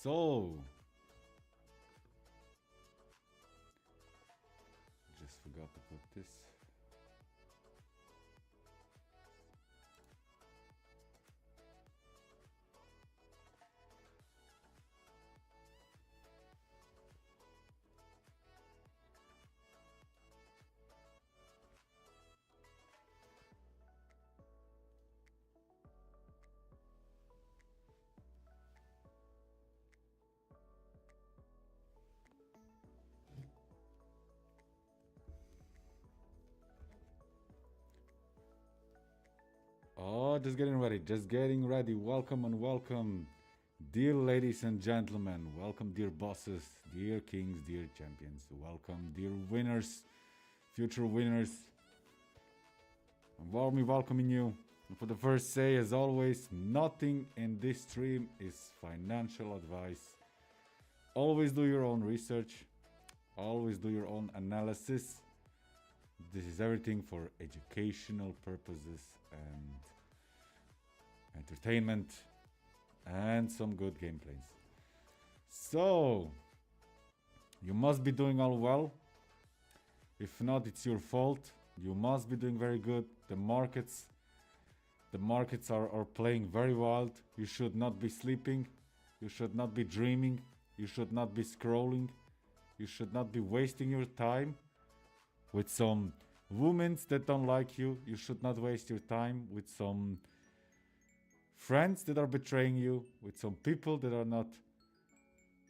So, just forgot to put this. Oh, just getting ready, just getting ready. Welcome and welcome, dear ladies and gentlemen. Welcome, dear bosses, dear kings, dear champions. Welcome, dear winners, future winners. I'm warmly welcoming you. And for the first say, as always, nothing in this stream is financial advice. Always do your own research. Always do your own analysis. This is everything for educational purposes and entertainment and some good gameplays. So, you must be doing all well. If not, it's your fault. You must be doing very good. The markets are playing very wild. You should not be sleeping. You should not be dreaming. You should not be scrolling. You should not be wasting your time with some women that don't like you. You should not waste your time with some friends that are betraying you, with some people that are not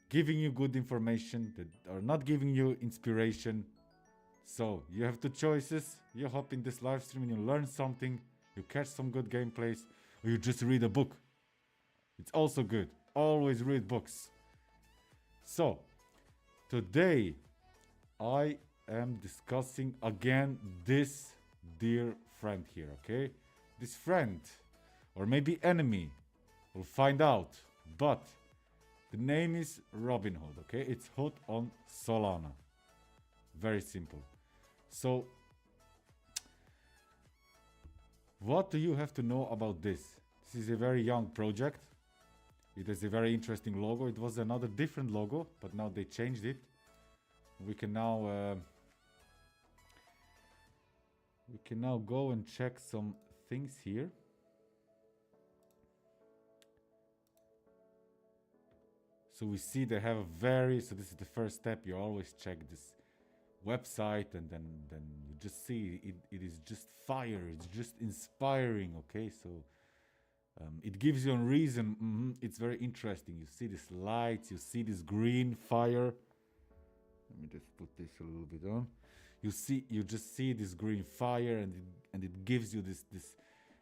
giving you good information, that are not giving you inspiration. So you have two choices. You hop in this live stream and you learn something, you catch some good gameplays, or you just read a book. It's also good. Always read books. So today I am discussing again this dear friend here, okay? This friend, or maybe enemy, we'll find out. But the name is Robinhood, okay? It's Hood on Solana. Very simple. So, what do you have to know about this? This is a very young project. It has a very interesting logo. It was another different logo, but now they changed it. We can now go and check some things here. So we see they have so this is the first step. You always check this website and then you just see it is just fire. It's just inspiring, okay? So it gives you a reason. It's very interesting. You see these lights, you see this green fire. Let me just put this a little bit on. You just see this green fire and it gives you this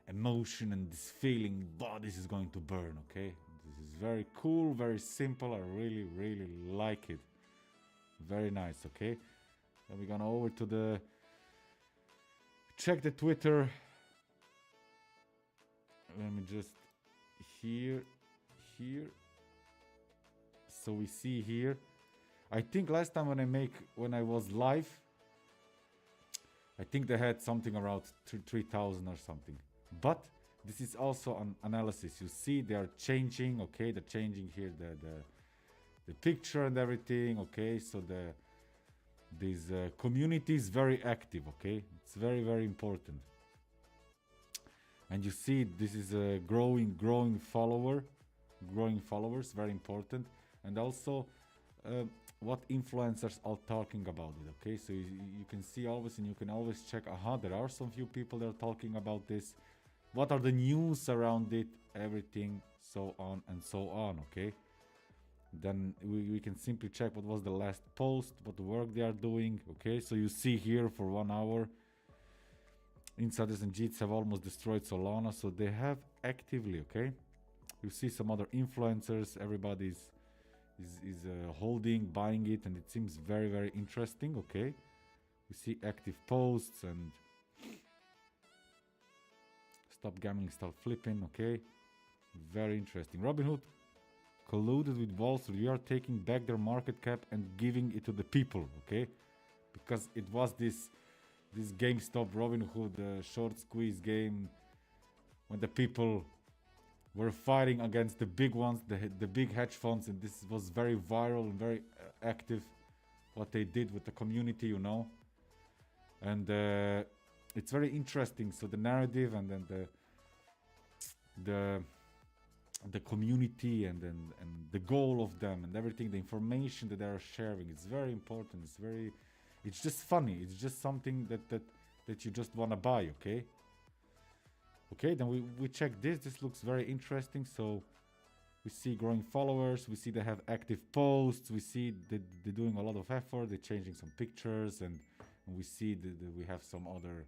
emotion and this feeling, this is going to burn, okay? This is very cool, very simple. I really, really like it. Very nice, okay? Then we're gonna over to check the Twitter. Let me just here. So we see here. I think last time when I was live, I think they had something around 3,000 or something. But this is also an analysis. You see they are changing, okay? They're changing here the picture and everything, okay? So this community is very active, okay? It's very, very important. And you see this is a growing followers, very important. And also what influencers are talking about it, okay? So you can see always, and you can always check, there are some few people that are talking about this. What are the news around it, everything, so on and so on, okay? Then we can simply check what was the last post, what work they are doing, okay? So you see here for 1 hour, insiders and cheats have almost destroyed Solana, so they have actively, okay? You see some other influencers, everybody's is holding, buying it, and it seems very, very interesting, okay? We see active posts and stop gambling, start flipping, okay? Very interesting. Robinhood colluded with Wall Street. We are taking back their market cap and giving it to the people, okay? Because it was this GameStop Robinhood short squeeze game when the people were fighting against the big ones, the big hedge funds, and this was very viral and very active what they did with the community, you know. And it's very interesting. So the narrative and then the community and the goal of them and everything, the information that they are sharing, it's very important. It's just funny. It's just something that you just want to buy, okay? Okay, then we check this. This looks very interesting. So we see growing followers. We see they have active posts. We see that they're doing a lot of effort. They're changing some pictures, and we see that we have some other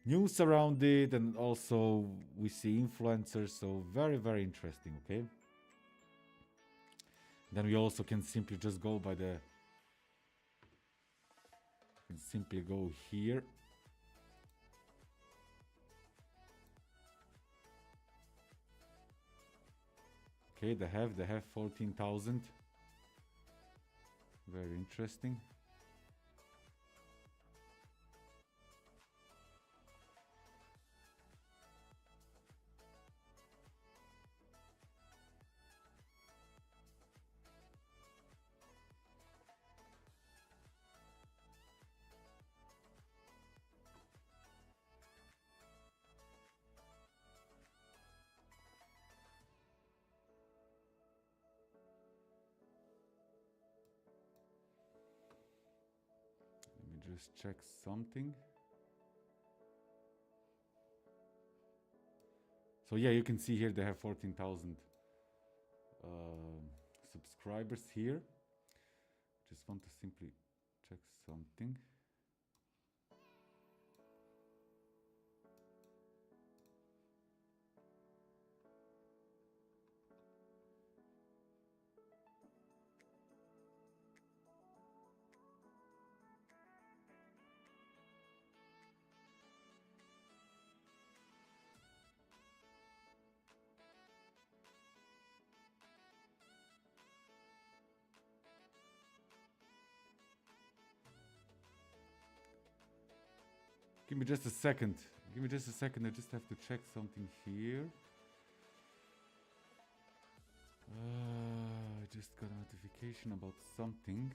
news around it, and also we see influencers. So very, very interesting, okay? Then we also can simply just go by the... can simply go here. Okay, they have 14,000. Very interesting. Just check something. So yeah, you can see here they have 14,000 subscribers here. Just want to simply check something. Give me just a second. Give me just a second. I just have to check something here. I just got a notification about something.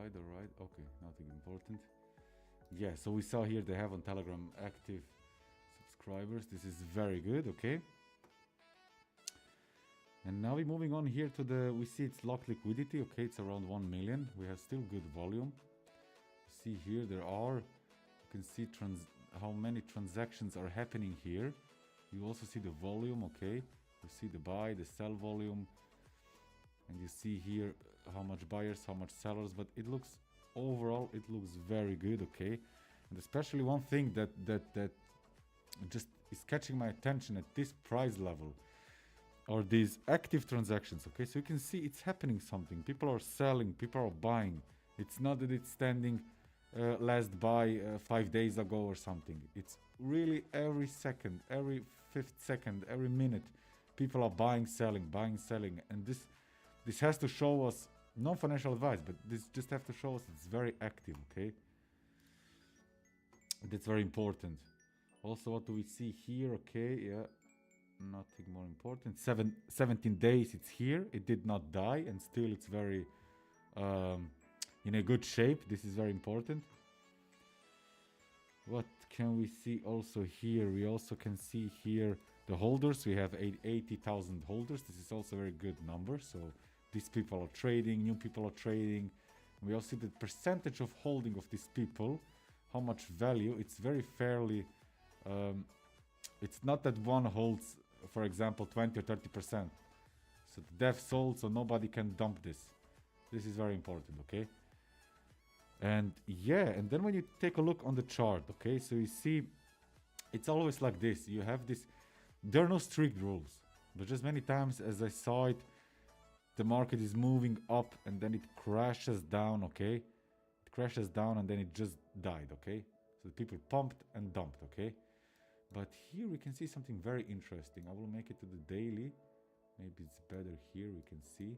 All right, okay, nothing important. Yeah, so we saw here they have on Telegram active subscribers. This is very good, okay. And now we're moving on here to we see it's locked liquidity, okay, it's around 1 million. We have still good volume. See here you can see how many transactions are happening here. You also see the volume, okay. You see the buy, the sell volume, and you see here how much buyers, how much sellers, but it looks overall very good, okay. And especially one thing that just is catching my attention at this price level are these active transactions, okay. So you can see it's happening something. People are selling, people are buying. It's not that it's standing last buy 5 days ago or something. It's really every second, every 5th second, every minute, people are buying, selling, and this has to show us, non-financial advice, but this just have to show us it's very active, okay? That's very important. Also, what do we see here? Okay, yeah, nothing more important. 17 days it's here. It did not die, and still it's very in a good shape. This is very important. What can we see also here? We also can see here the holders. We have 80,000 holders. This is also a very good number. So these people are trading, new people are trading. We also see the percentage of holding of these people, how much value. It's very fairly it's not that one holds, for example, 20 or 30%. So the dev sold, so nobody can dump this. This is very important, okay? And yeah, and then when you take a look on the chart, okay, so you see it's always like this. You have this, there are no strict rules, but just many times as I saw it, the market is moving up and then it crashes down, okay? It crashes down and then it just died, okay? So the people pumped and dumped, okay? But here we can see something very interesting. I will make it to the daily. Maybe it's better here, we can see.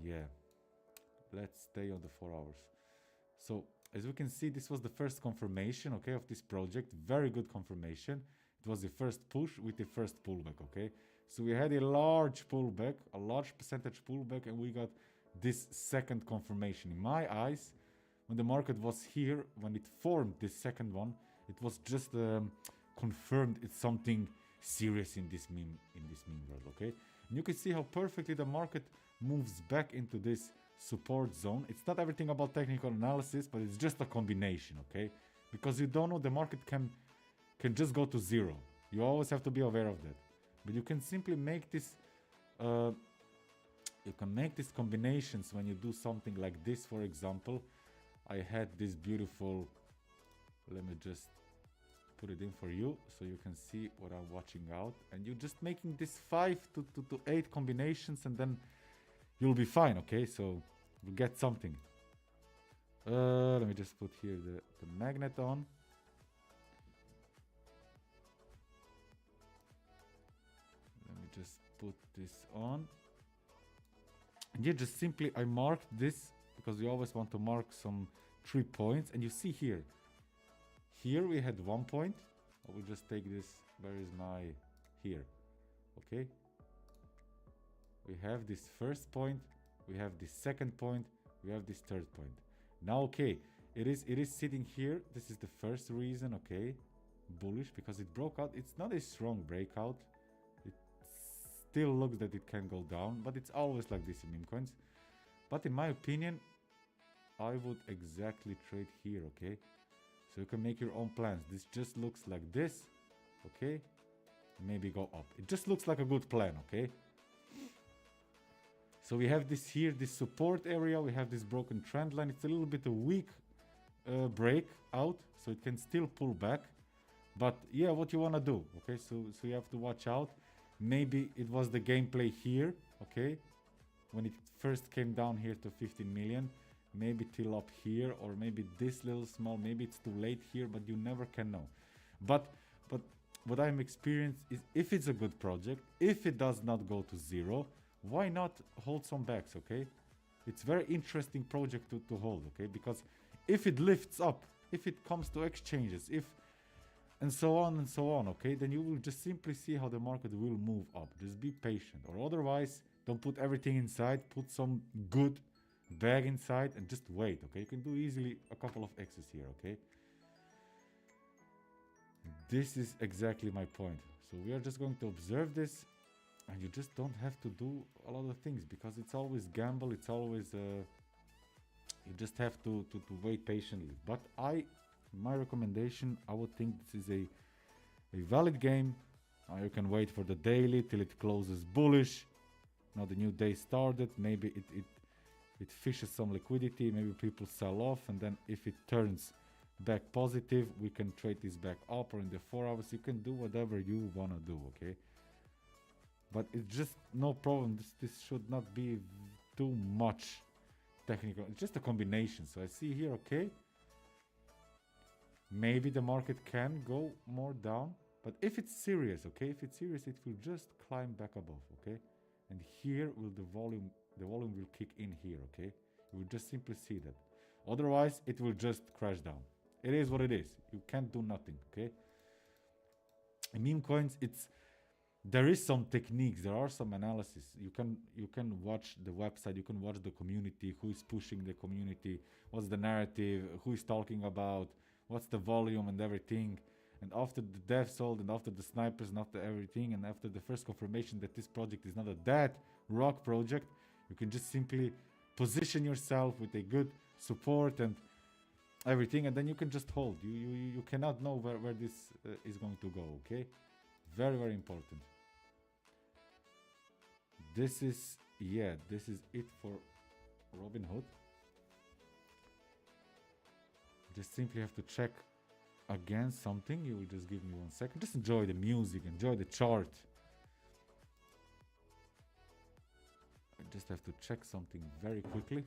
Yeah, let's stay on the 4 hours. So as we can see, this was the first confirmation, okay, of this project. Very good confirmation. It was the first push with the first pullback, okay? So we had a large pullback, a large percentage pullback, and we got this second confirmation. In my eyes, when the market was here, when it formed this second one, it was just confirmed it's something serious in this meme world, okay? And you can see how perfectly the market moves back into this support zone. It's not everything about technical analysis, but it's just a combination, okay? Because you don't know, the market can just go to zero. You always have to be aware of that. But you can simply make this you can make these combinations when you do something like this. For example, I had this beautiful, let me just put it in for you so you can see what I'm watching out, and you're just making this 5 to 8 combinations and then you'll be fine, okay? So we'll get something. Let me just put here the magnet on. Let me just put this on. And yeah, just simply I marked this because we always want to mark some 3 points, and you see here we had 1 point. I will just take this, where is my, here, okay? We have this first point, we have this second point, we have this third point. Now, okay, it is sitting here. This is the first reason, okay? Bullish, because it broke out. It's not a strong breakout. It still looks that it can go down, but it's always like this in meme coins. But in my opinion, I would exactly trade here, okay? So you can make your own plans. This just looks like this, okay? Maybe go up. It just looks like a good plan, okay? So we have this here, this support area. We have this broken trend line. It's a little bit a weak breakout, so it can still pull back. But yeah, what you want to do, okay? So you have to watch out. Maybe it was the gameplay here, okay? When it first came down here to 15 million. Maybe till up here, or maybe this little small. Maybe it's too late here, but you never can know. But what I'm experienced is, if it's a good project, if it does not go to zero, why not hold some backs, okay? It's very interesting project to hold, okay? Because if it lifts up, if it comes to exchanges, if and so on, okay? Then you will just simply see how the market will move up. Just be patient, or otherwise, don't put everything inside. Put some good bag inside and just wait, okay? You can do easily a couple of X's here, okay? This is exactly my point. So we are just going to observe this, and you just don't have to do a lot of things, because it's always gamble. It's always you just have to wait patiently. But my recommendation, I would think this is a valid game. You can wait for the daily till it closes bullish. Now the new day started. Maybe it fishes some liquidity, maybe people sell off, and then if it turns back positive, we can trade this back up, or in the 4 hours you can do whatever you want to do, okay? But it's just no problem. This should not be too much technical. It's just a combination. So I see here, okay, maybe the market can go more down, but if it's serious, okay, if it's serious, it will just climb back above, okay? And here will the volume will kick in here, okay? You will just simply see that. Otherwise, it will just crash down. It is what it is. You can't do nothing, okay? In meme coins, there is some techniques, there are some analysis. You can watch the website, you can watch the community, who is pushing the community, what's the narrative, who is talking about, what's the volume and everything. And after the dev sold, and after the snipers, and after everything, and after the first confirmation that this project is not a dead rock project, you can just simply position yourself with a good support and everything, and then you can just hold. You cannot know where this is going to go, okay? Very, very important. This is, yeah, this is it for Robinhood. Just simply have to check again something. You will just give me 1 second. Just enjoy the music, enjoy the chart. I just have to check something very quickly.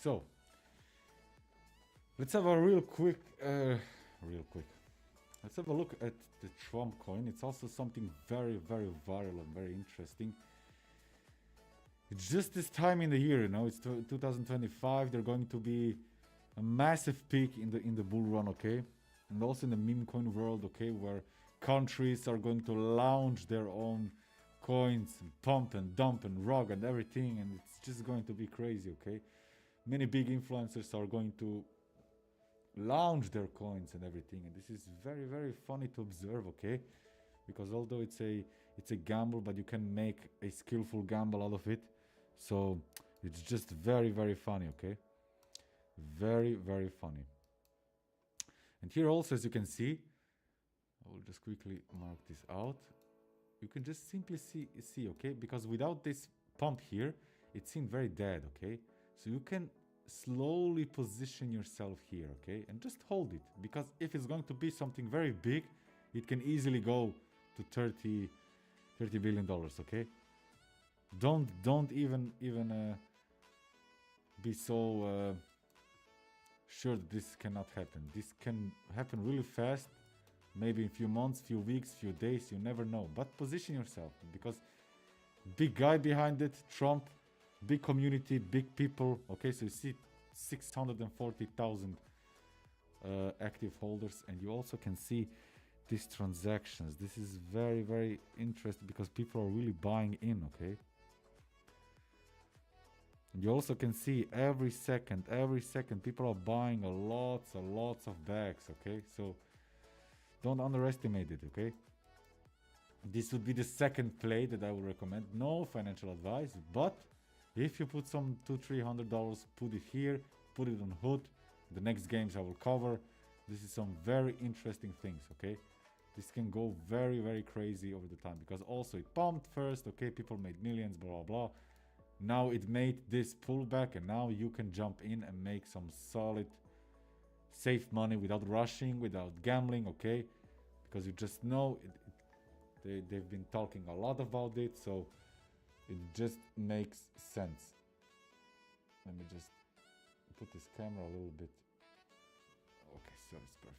So, let's have a real quick. Let's have a look at the Trump coin. It's also something very, very viral and very interesting. It's just this time in the year, you know. It's 2025. There's going to be a massive peak in the bull run, okay, and also in the meme coin world, okay, where countries are going to launch their own coins and pump and dump and rug and everything, and it's just going to be crazy, okay. Many big influencers are going to launch their coins and everything, and this is very, very funny to observe, okay, because although it's a gamble, but you can make a skillful gamble out of it, so it's just very, very funny, okay, very, very funny. And here also, as you can see, I will just quickly mark this out. You can just simply see, okay, because without this pump here, it seemed very dead, okay. So you can slowly position yourself here, okay, and just hold it, because if it's going to be something very big, it can easily go to 30 billion dollars, okay. Don't even be so sure that this cannot happen. This can happen really fast, maybe in few months, few weeks, few days, you never know. But position yourself, because big guy behind it, Trump, big community, big people, okay, so you see 640,000 active holders, and you also can see these transactions. This is very, very interesting because people are really buying in, okay. And you also can see every second people are buying lots of bags, okay, so don't underestimate it, okay. This would be the second play that I would recommend. No financial advice, but if you put some $200-300, put it here, put it on Hood. The next games I will cover. This is some very interesting things, okay. This can go very, very crazy over the time, because also it pumped first, okay, people made millions, blah blah. Now it made this pullback, and now you can jump in and make some solid save money without rushing, without gambling, okay? Because you just know they've been talking a lot about it, so it just makes sense. Let me just put this camera a little bit. Okay, so it's perfect.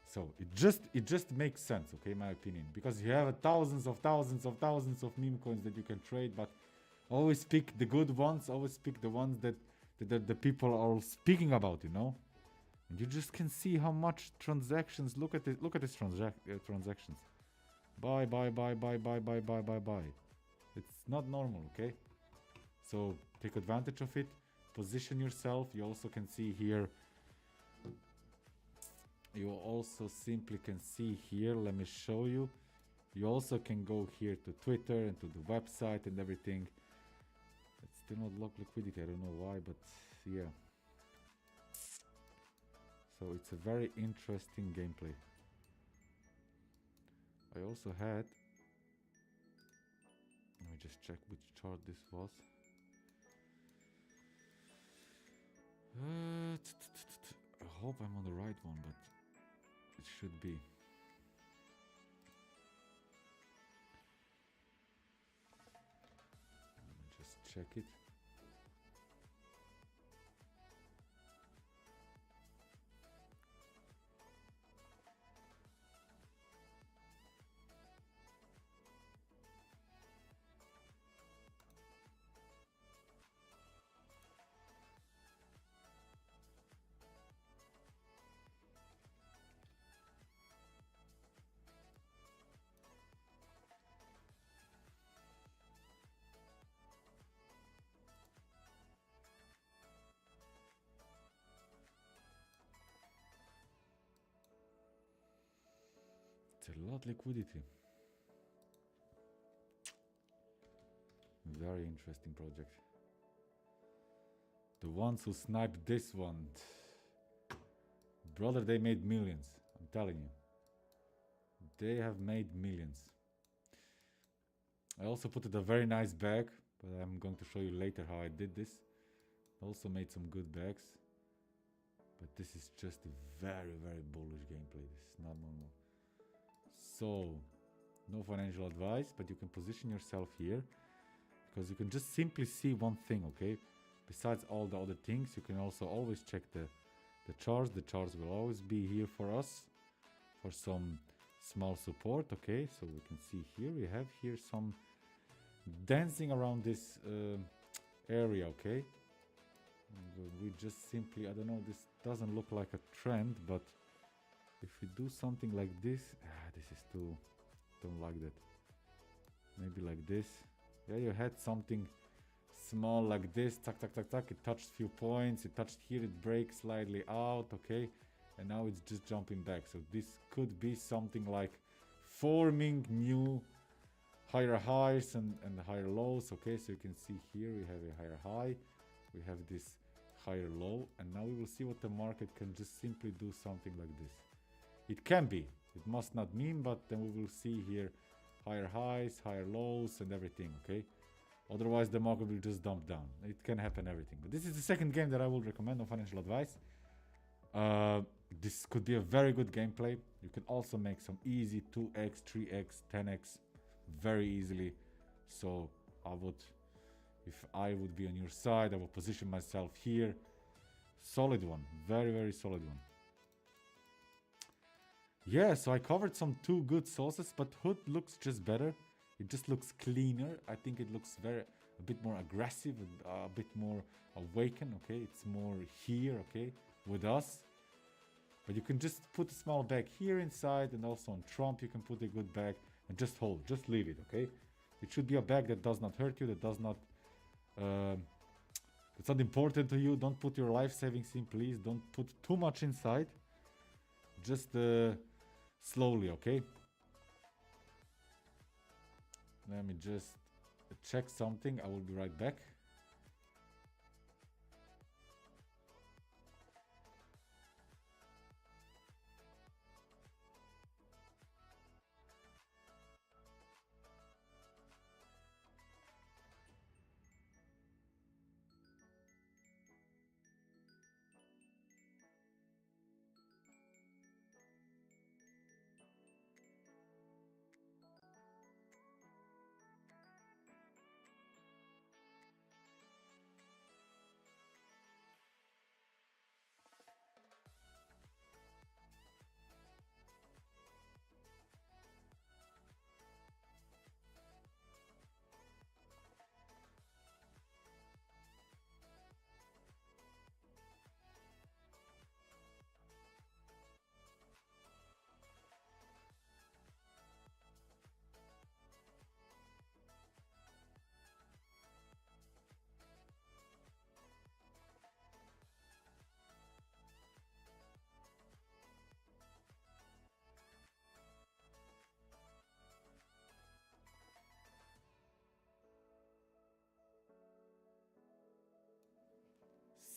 So it just makes sense, okay, in my opinion, because you have thousands of meme coins that you can trade, but always pick the good ones, always pick the ones that the people are speaking about, you know. And you just can see how much transactions. Look at this transactions. Buy. It's not normal, okay? So take advantage of it. Position yourself. You also can see here. You also simply can see here. Let me show you. You also can go here to Twitter and to the website and everything. It's still not lock liquidity. I don't know why, but yeah. So it's a very interesting gameplay. I also had, let me just check which chart this was. I hope I'm on the right one, but it should be. Let me just check it. It's a lot liquidity. Very interesting project. The ones who sniped this one, brother, they made millions. I'm telling you, they have made millions. I also put it a very nice bag, but I'm going to show you later how I did this. Also made some good bags, but this is just a very bullish gameplay. This is not normal. So, no financial advice, but you can position yourself here, because you can just simply see one thing, okay? Besides all the other things, you can also always check the charts. The charts will always be here for us, for some small support, okay? So we can see here, we have here some dancing around this area, okay? And we just simply, I don't know, this doesn't look like a trend, but if we do something like this, this is too, don't like that. Maybe like this. Yeah, you had something small like this, tack, it touched few points, it touched here, it breaks slightly out, okay? And now it's just jumping back. So this could be something like forming new higher highs and higher lows, okay? So you can see here we have a higher high, we have this higher low, and now we will see what the market can just simply do something like this. It can be, it must not mean, but then we will see here higher highs, higher lows and everything, okay? Otherwise the market will just dump down. It can happen everything. But this is the second game that I will recommend on financial advice. This could be a very good gameplay. You can also make some easy 2x, 3x, 10x very easily. So I would, if I would be on your side, I would position myself here. Solid one, very solid one. Yeah, so I covered some two good sources, but Hood looks just better. It just looks cleaner. I think it looks a bit more aggressive, a bit more awakened, okay? It's more here, okay, with us. But you can just put a small bag here inside, and also on Trump you can put a good bag and just hold, just leave it, okay? It should be a bag that does not hurt you, that does not... it's not important to you. Don't put your life savings in, please. Don't put too much inside. Just slowly, okay? Let me just check something. I will be right back.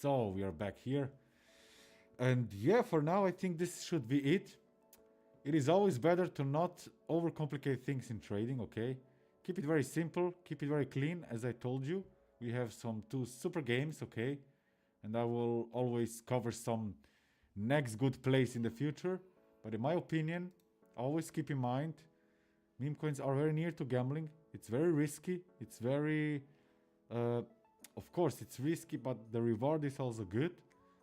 So we are back here. And yeah, for now, I think this should be it. It is always better to not overcomplicate things in trading, okay? Keep it very simple, keep it very clean, as I told you. We have some 2 super games, okay? And I will always cover some next good plays in the future. But in my opinion, always keep in mind, meme coins are very near to gambling. It's very risky. It's very, of course, it's risky, but the reward is also good.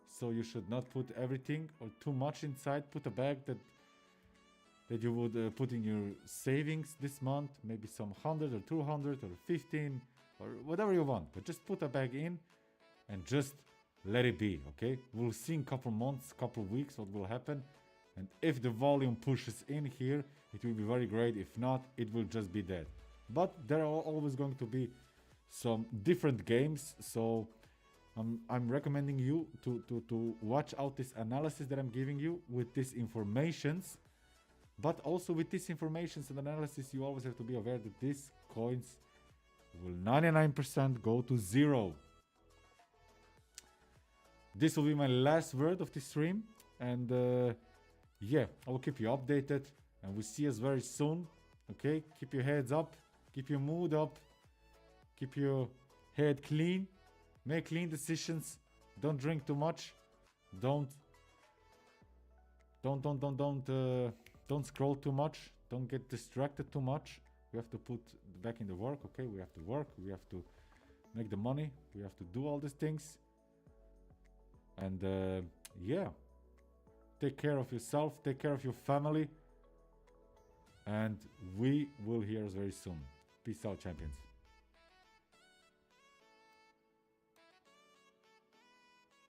So you should not put everything or too much inside. Put a bag that you would put in your savings this month. Maybe some 100 or 200 or 15 or whatever you want. But just put a bag in and just let it be, okay? We'll see in couple months, couple weeks what will happen. And if the volume pushes in here, it will be very great. If not, it will just be dead. But there are always going to be some different games. So I'm recommending you to watch out this analysis that I'm giving you with these informations. But also with these informations and analysis, you always have to be aware that these coins will 99% go to zero. This will be my last word of this stream. And yeah, I will keep you updated. And we'll see us very soon. Okay? Keep your heads up. Keep your mood up. Keep your head clean. Make clean decisions. Don't drink too much. Don't scroll too much. Don't get distracted too much. We have to put back in the work, okay? We have to work. We have to make the money. We have to do all these things. And yeah, take care of yourself. Take care of your family. And we will hear us very soon. Peace out, champions.